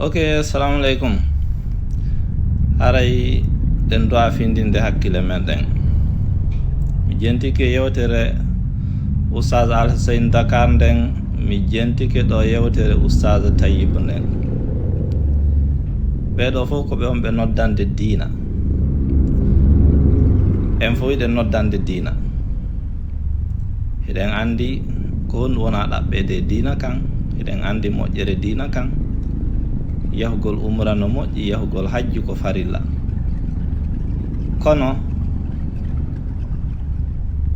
Ok, assalamu alaikum. Haray den do afindinde hakkille men den. Mi jentike yewtere Oustaz Alhussein Dakar den, mi jentike do yewtere Oustaz Tayyib den. Ɓeɗo fof ko ɓe on ɓe noddande diina. En fof iɗen noddande diina. Eɗen andi ko honɗum wona ɗaɓɓede diina kan, eɗen andi moƴƴere diina kan. Yahugol umra no moƴƴi, yahugol hajju ko farilla. Kono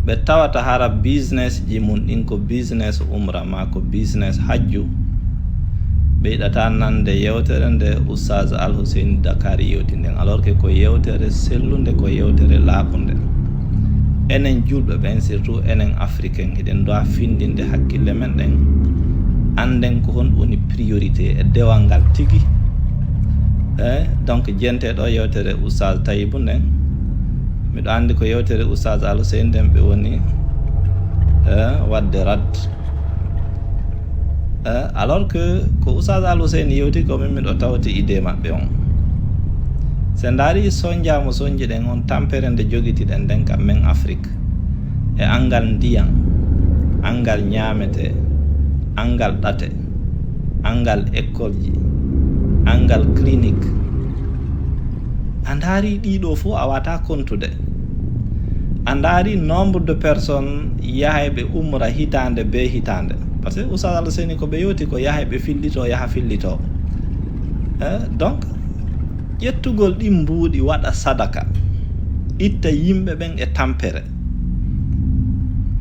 ɓe tawata hara business ji mum ɗin ko business umra ma ko business hajju, ɓe yiɗata nande yewtere nde Oustaz Alhussein Dakar yewti nden, alors que ko yewtere sellunde, ko yewtere laaɓunde. Enen julɓe ɓen surtout enen africain hiɗen doa findinde hakkille men ɗen, anden ko hon woni priorité e dewal ngal tigi. Donc jenteɗo yewtere Oustaz Tayyib nden, miɗo andi ko yewtere Oustaz Alhussein nden ɓe woni wadde rad. Alors que ko Oustaz Alhussein yewti ko min miɗo tawti idée maɓɓe on. Se ndaari sonjama sonji ɗen on tampere nde jogitiɗen nden kam men Afrique, e angal ndiyam, angal ñamete, angal ɗate, angal école ji, angal clinique, a ndaari ɗiɗo fof a wata kontude. A ndaari nombre de personnes yahayɓe umra hitande be hitande, par ce que Oustaz Alhussein ko ɓe yewti ko yahayɓe fillito yaha fillito. Donc ƴettugol ɗin mbuuɗi waɗa sadaka, itta yimɓe ɓen e tampere,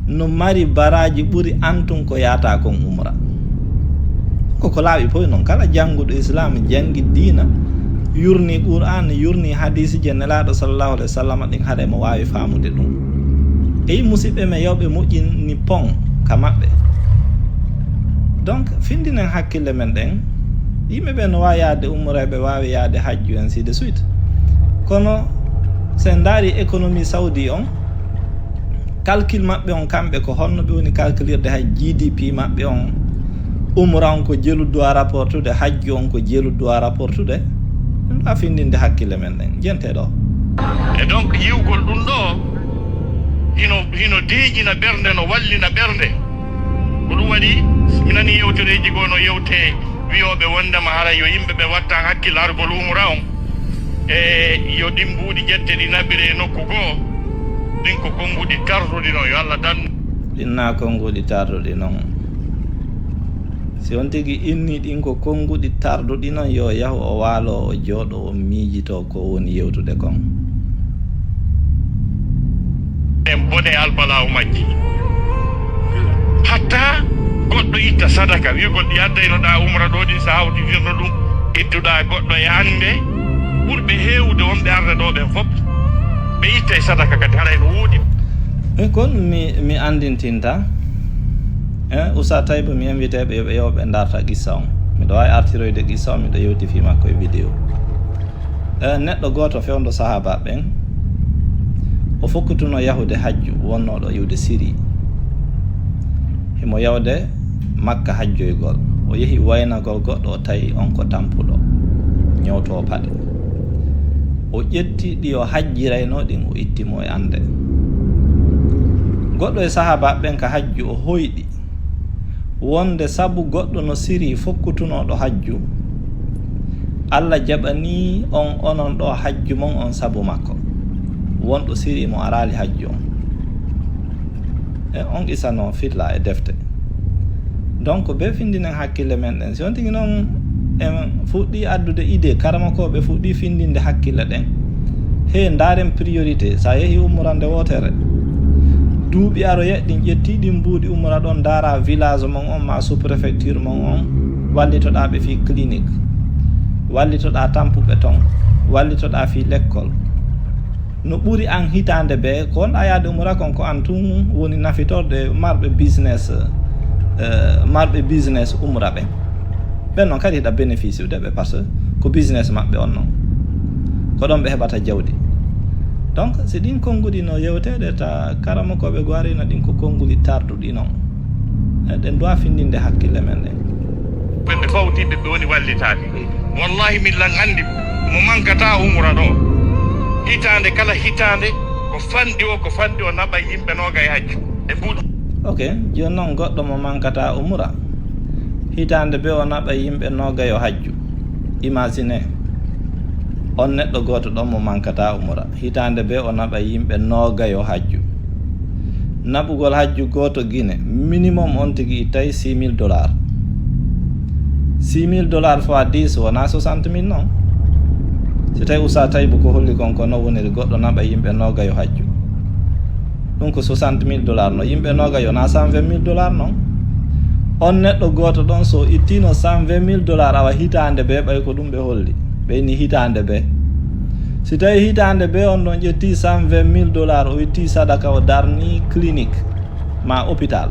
no mari baraji ɓuri antun ko yata kon umra. Koko laaɓi fof noon, kala jannguɗo islam jangi diina, yurni Qur'an, yurni hadisi je nelaɗo sallallahu alaihi wa sallam ɗin, haɗa mo wawi famude ɗum. E musidɓe men yewɓe moƴƴini pon ka maɓɓe. Donc findinen hakkille men ɗen, yimɓe ɓe no wawi yaade umra, ɓe wawi yaade hajju ainsi de suite. Kono sen daari économie saudi on, calcul maɓɓe on kamɓe ko honno ɓe woni calculirde hay GDP maɓɓe on, umra on ko jelu doit rapportude, hajju on ko jelu doit rapportude. Ɗum ɗo findinde hakkille men ɗen jenteɗo. E donc yiwgol ɗum ɗo hino deeƴina ɓernde, no wallina ɓernde. Ko ɗum waɗi mi nani yewtereji goo no yewte wiyoɓe wondema hara yo yimɓe ɓe watta hakkillargol umra on, e yo ɗin mbuuɗi ƴette ɗi naɓire e nokku goo, ɗin ko konnguɗi tarduɗi noon, yo Allah tan ɗinna konnguɗi tarduɗi noon. Si on tigi inni ɗin ko konnguɗi tarduɗi noon, yo yahu o waalo o jooɗo o miijito ko woni yewtude kon. en bone albalaw majji hatta goɗɗo itta sadaka, wiyogol ɗi addaynoɗa umra ɗo ɗin, sa hawtidirno ɗum ittuɗa goɗɗo e hande, ɓurɓe heewde wonɓe arde ɗo ɓen fof ɓe itta e sadaka kadi haɗa no wuuɗi. Kon mi andintinta Oustaz Tayyib, mi invité ɓe yoɓe yewɓe darta qissa on. Miɗo wawi artiroyde qissa on, miɗo yewtifi makko e vidéo. Neɗɗo goto fewdo sahaba ɓen, o fokkutuno yahude hajju, wonnoɗo yiwde Syrie. Himo yawde Makka hajjoygol, o yeehi waynagol goɗɗo, o tawi on ko tampuɗo ñewto paɗe. O ƴetti ɗi o hajjirayno ɗin, o ittimo e ande. Goɗɗo e sahaba ɓen ka hajju o hoyɗi wonde sabu goɗɗo no Syrie fokkutunoɗo hajju, Allah jaɓani on onon ɗo hajju mon on sabu makko, wonɗo Syrie mo arali hajju on. E on isano fitla e defte. Donc be findinen hakkille men ɗen. Si on tigi noon en fuɗɗi addude idée, karamakoɓe fuɗɗi findinde hakkille ɗen, he ndaren priorité. Sa yeehi umrande wotere, duuɓi aro yeɗɗin ƴettiɗin mbuuɗi umra ɗon, dara village mon on ma sous préfecture mon on, wallitoɗa ɓe fi clinique, wallitoɗa tampuɓe ton, wallitoɗa fi l'école. No ɓuri an hitande ɓe ko wonɗa yaade umra kon, ko an tun woni nafitorde marɓe business umra ɓen. Ɓen noon kadi hiɗa bénéfice ude ɓe, par ce que ko business maɓɓe on noon, ko ɗon ɓe heɓata jawdi. Donc si ɗin konnguɗi no yewtede, ta karamakoɓe goarino ɗin ko konnguɗi tarduɗi noon, eɗen dowa findinde hakkille men ɗen. ɓe fawtiɓe ɓe woni wallitade. wallahi min lan andi mo mankata umra ɗo hitande kala hitande ko fandi o naɓa yimɓe noga e hajju e buuɗi. Ok, joni noon goɗɗo mo mankata umra hitande be o naɓa yimɓe noga yo hajju. Imagine on neɗɗo goto ɗon mo mankata umra hitande be o naɓa yimɓe noga yo hajju. Naɓugol hajju goto Guinée minimum on tigui ittay $6,000. $6,000 fois 10 wona 60,000 noon. So tawi Usa Taybu ko holli kon ko no woniri goɗɗo naɓa yimɓe noga yo hajju, ɗum ko $60,000 no. Yimɓe noga yo na $120,000 noon. On neɗɗo goto ɗon so ittino $120,000 awa hitande be ɓay ko ɗum ɓe holli ɓeyni hitande be. Si tawi hitande be on ɗon ƴetti $120,000 o itti sadaka o darni clinique ma hôpital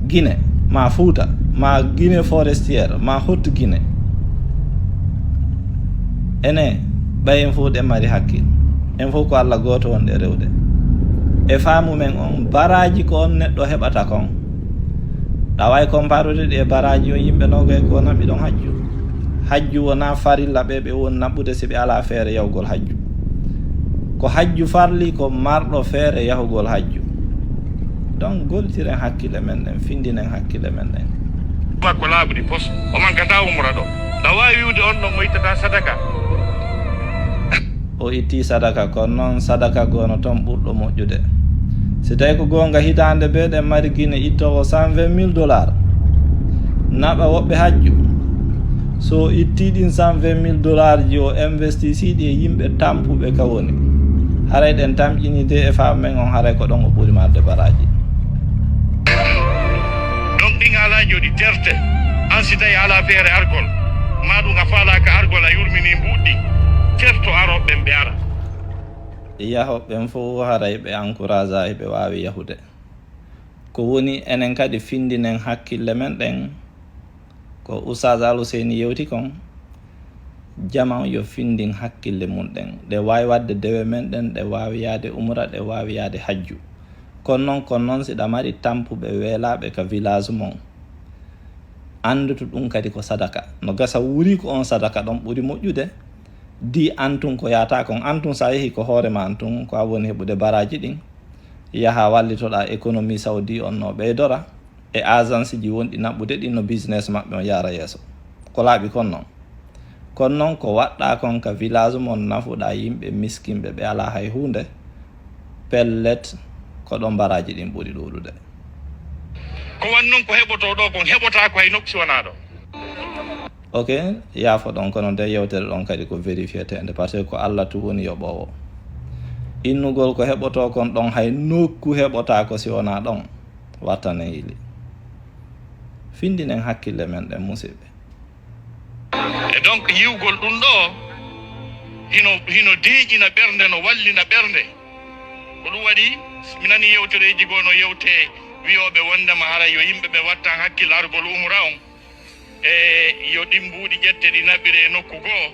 Guinée ma Fouta ma Guinée forestière ma Haute Guinée, ene ɓayen fof ɗe mari hakkil, en fof ko Allah goto wonɗe rewde. E faamu men on baraji ko on neɗɗo heɓata kon ɗaway comparude ɗe baraji o yimɓe noga ko naɓi ɗon hajju. Hajju wona farilla ɓe woni naɓɓude si ɓe ala feere yahugol hajju. Ko hajju farli ko marɗo feere yahugol hajju. Donc goltiren hakkille men ɗen, findinen hakkille men ɗen. Ko laaɓuɗi pos o mankata umra ɗo ɗa wawi wiwde on ɗon mo ittata sadaka. O itti sadaka kono noon sadaka gono toon ɓurɗo moƴƴude. Si tawi ko gonga hitande be ɗen mari Guinée ittowo $120,000 naɓa woɓɓe hajju, so itti ɗin $120,000 ji o investisiɗi e yimɓe tampuɓe ka woni, haray ɗen tamƴini de e faamu men on haray ko ɗon o ɓuuri marde baraji. Donc ɗin haalaji o ɗi terte an si tawi ala feere argol ma ɗum a faalaka argol a yurmini mbuɗɗi certo aroɓe ɓe ara yahoɓen fof haray ɓe encourage a ɓe wawi yahude. Ko woni enen kadi findinen hakkille men ɗen ko Oustaz Al-Ouseyni yewti kon, jama yo findin hakkille mum ɗen ɗe wawi wadde dewe men ɗen, ɗe wawi yaade umra, ɗe wawi yaade hajju. Kono noon siɗa mari tampuɓe weelaɓe ka village mon, andutu ɗum kadi ko sadaka. No gasa wuri ko on sadaka ɗon ɓuuri moƴƴude di antun ko yata kon. Antun sa yeehi ko hoorema antun ko a woni heɓude baraji ɗin, yaha wallitoɗa économie saudi on no ɓeydora e agence ji wonɗi naɓɓude ɗin no business maɓɓe on yara yeeso ko laaɓi kon noon. Kono noon ko waɗɗa kon ka village mon nafuɗa yimɓe miskinɓe ɓe ala hay hunde, pellet ko ɗon baraji ɗin ɓuuri ɗuɗude. Ko wan noon ko heɓoto ɗo kon heɓota ko hay nokku wona ɗo. Ok, yaafo ɗon kono nde yewtere ɗon kadi ko vérifiétede par ce que ko Allah tu woni yoɓowo. Innugol ko heɓoto kon ɗon hay nokku heɓota ko si wona ɗon wattane yili. Findinen hakkille men ɗen musidɓe. E donc yiwgol ɗum ɗo hino deeƴina ɓernde, no wallina ɓernde. Ko ɗum waɗi mi nani yewtereji goo no yewte wiyoɓe wondema hara yo yimɓe ɓe wattan hakkille argol umra on e yo ɗin mbuuɗi ƴette ɗi naɓire e nokku goo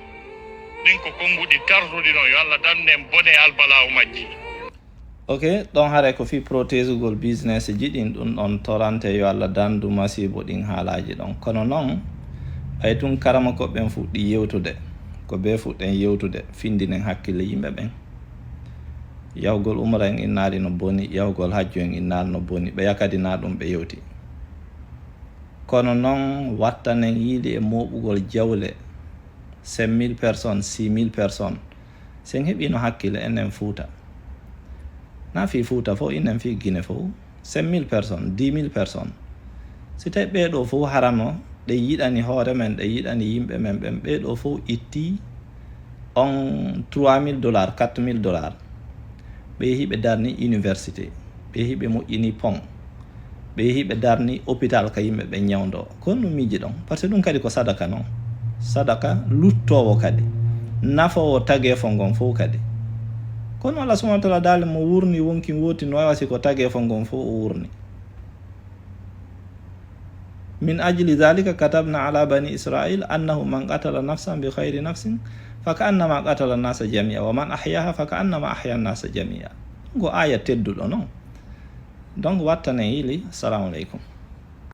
ɗin ko konnguɗi tarduɗi no. Yo Allah dandu en bone albalaw majji. Ok, ɗon haare ko fi protégugol business ji ɗin ɗum ɗon torante, yo Allah dandu masibo ɗin haalaji ɗon. Kono noon ay tun karama koɓɓen fuɗɗi yewtude ko be fuɗɗen yewtude findinen hakkille yimɓe ɓen. Yahugol umra en innaali no boni, yahugol hajju en innaali no boni, ɓe yakadina ɗum ɓe yewti. Kono noon wattanen yiili e moɓugol jawle 5,000 personnes 6,000 personnes sen heɓino hakkille enen Fouta, na fi Fouta fof, inen fi Guinée fof 5,000 personnes 10,000 personnes. Si tawi ɓeɗo fof harano ɗe yiɗani hoore men, ɗe yiɗani yimɓe men ɓen, ɓeɗo fof itti on $3,000 $4,000 ɓe yehi ɓe darni université, ɓe yehi ɓe moƴƴini pont, ɓe yehi ɓe darni hôpital ka yimɓe ɓe ñawdo. Kono ɗum miiji ɗon par ce que ɗum kadi ko sadaka noon, sadaka luttowo kadi nafowo tageefo ngon fof kadi. Kono Allah subhanahu wa ta'ala daali mo wurni wonki woti no wasi ko tageefo ngon fof o wurni. Min ajli dhalika katabna ala bani Israil annahu man qatala nafsan bi khayri nafsin فكأنما قتل الناس جميعا ومن أحياها فكأنما أحيا الناس جميعا. Go aya tedduɗo non. Donc wattane yili. Assalamu alaikum.